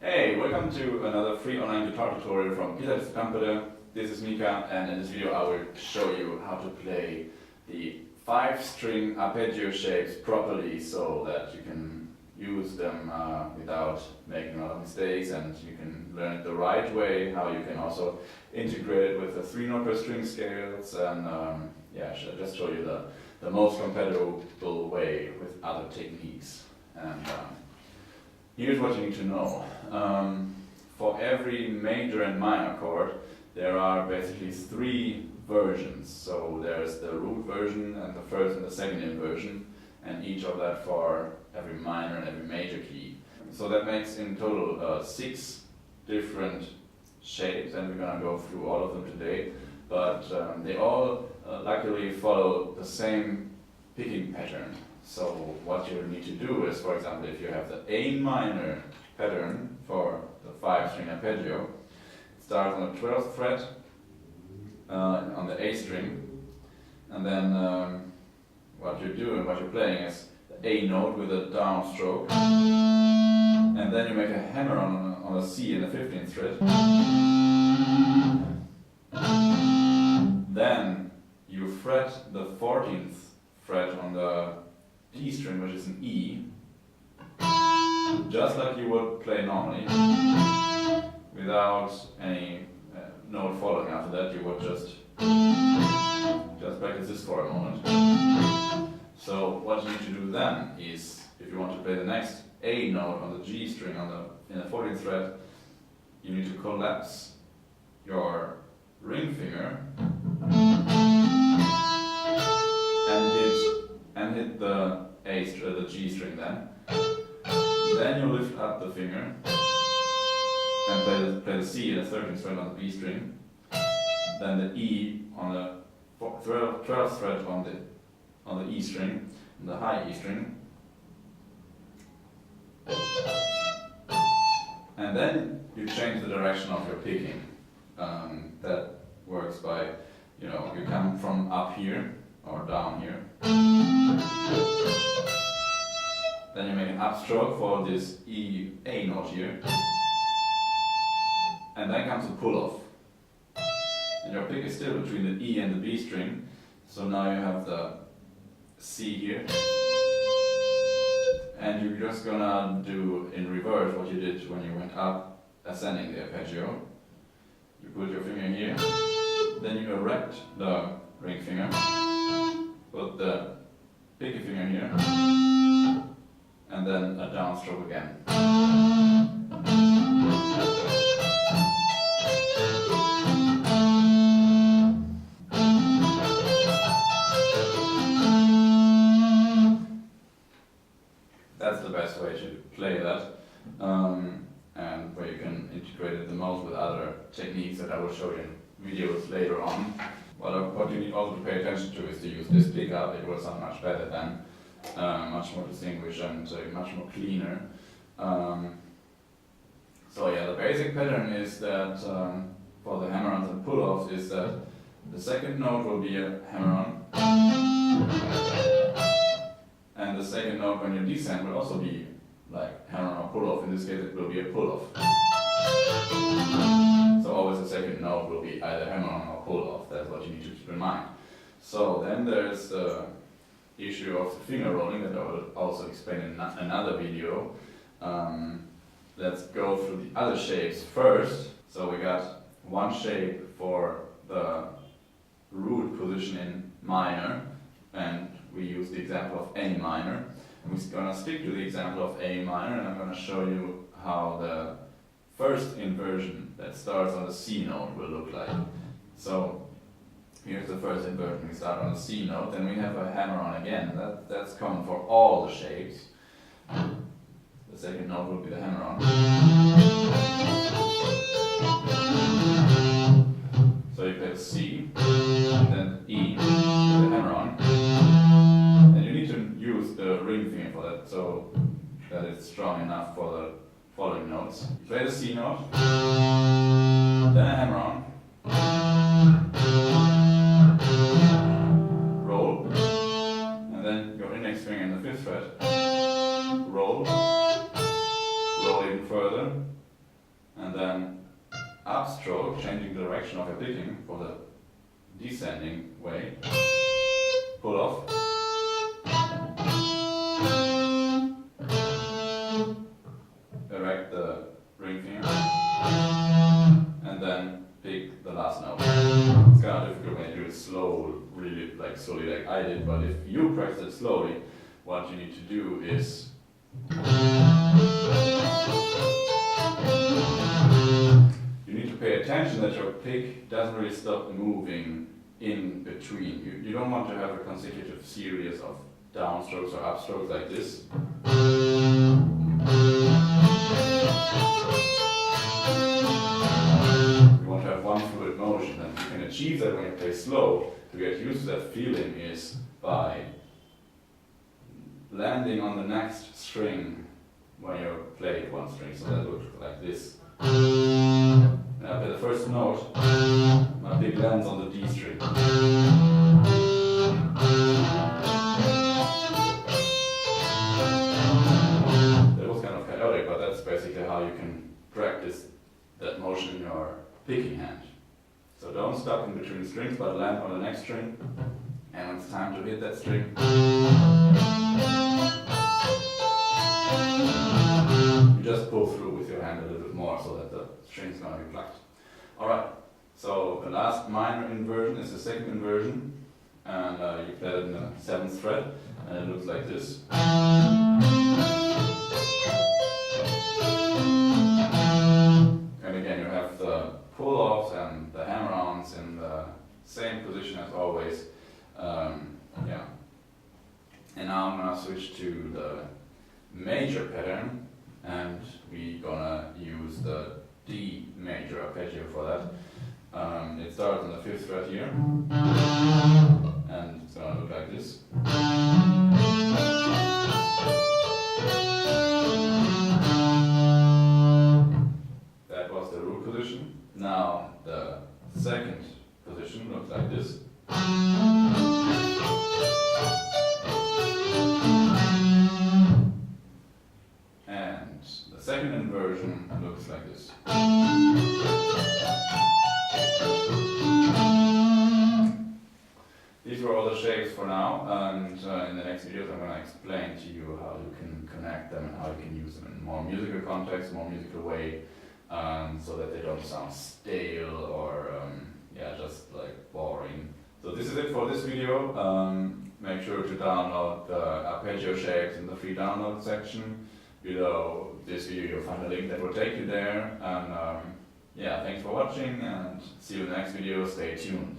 Hey, welcome to another free online guitar tutorial from Kitaristi Tampere. This is Mika, and in this video I will show you how to play the 5-string arpeggio shapes properly so that you can use them without making a lot of mistakes, and you can learn it the right way, how you can also integrate it with the 3-note per string scales, and I'll just show you the most compatible way with other techniques. And here's what you need to know. For every major and minor chord, there are basically 3 versions. So there's the root version and the first and the second inversion, and each of that for every minor and every major key. So that makes in total 6 different shapes, and we're gonna go through all of them today. But they all luckily follow the same picking pattern. So what you need to do is, for example, if you have the A minor pattern for the 5-string arpeggio, it starts on the 12th fret on the A string, and then what you do and what you're playing is the A note with a down stroke, and then you make a hammer on a C in the 15th fret. Then you fret the 14th fret on the D string, which is an E, just like you would play normally, without any note following after that. You would just practice this for a moment. So what you need to do then is, if you want to play the next A note on the G string in the 14th fret, you need to collapse your ring finger and hit the the G string then. Then you lift up the finger and play the C in the 13th fret on the B string. Then the E on the 12th fret on the E string, on the high E string. And then you change the direction of your picking. That works by, you come from up here or down here. Then you make an upstroke for this A note here. And then comes a pull-off. And your pick is still between the E and the B string. So now you have the C here. And you're just gonna do in reverse what you did when you went up, ascending the arpeggio. You put your finger here. Then you erect the ring finger. Put the pinky finger here. And then a downstroke again. That's the best way to play that, and where you can integrate it the most with other techniques that I will show you in videos later on. What you need also to pay attention to is to use this pickup. It will sound much better then. Much more distinguished and much more cleaner. The basic pattern is that for the hammer-ons and pull-offs is that the second note will be a hammer-on, and the second note when you descend will also be like hammer-on or pull-off. In this case it will be a pull-off. So always the second note will be either hammer-on or pull-off. That's what you need to keep in mind. So then there's the issue of the finger rolling that I will also explain in another video. Let's go through the other shapes first. So we got one shape for the root position in minor, and we use the example of A minor. And we're gonna stick to the example of A minor, and I'm gonna show you how the first inversion that starts on the C note will look like. So here's the first inversion. We start on the C note, then we have a hammer-on again. That's common for all the shapes. The second note will be the hammer-on. So you play the C, and then E, with the hammer-on. And you need to use the ring finger for that, so that it's strong enough for the following notes. You play the C note, then a hammer-on. Roll, and then your index finger in the 5th fret, roll even further, and then upstroke, changing the direction of your picking for the descending way, pull off, erect the ring finger, and then pick the last note. It's kind of difficult when you do it slow, really slowly like I did, but if you practice it slowly, what you need to do is you need to pay attention that your pick doesn't really stop moving in between. You don't want to have a consecutive series of downstrokes or upstrokes like this. You want to have one fluid motion, and you can achieve that when you play slow. To get used to that feeling is by landing on the next string when you play one string, so that looks like this. And I play the first note, my pick lands on the D string. That was kind of chaotic, but that's basically how you can practice that motion in your picking hand. So don't stop in between strings, but land on the next string, and when it's time to hit that string, you just pull through with your hand a little bit more so that the string's going to be plucked. Alright, so the last minor inversion is the second inversion, and you play it in the 7th fret, and it looks like this. And again, you have the pull-offs and the hammer-ons in the same position as always. Yeah. And now I'm gonna switch to the major pattern, and we're gonna use the D major arpeggio for that. It starts on the 5th fret here, and it's gonna look like this. That was the root position. Now the second position looks like this. And the second inversion looks like this. These were all the shapes for now, and in the next videos I'm going to explain to you how you can connect them and how you can use them in more musical context, more musical way, so that they don't sound stale or yeah, just like boring. So this is it for this video. Make sure to download the arpeggio shapes in the free download section. Below this video you'll find a link that will take you there. And yeah, thanks for watching, and see you in the next video. Stay tuned.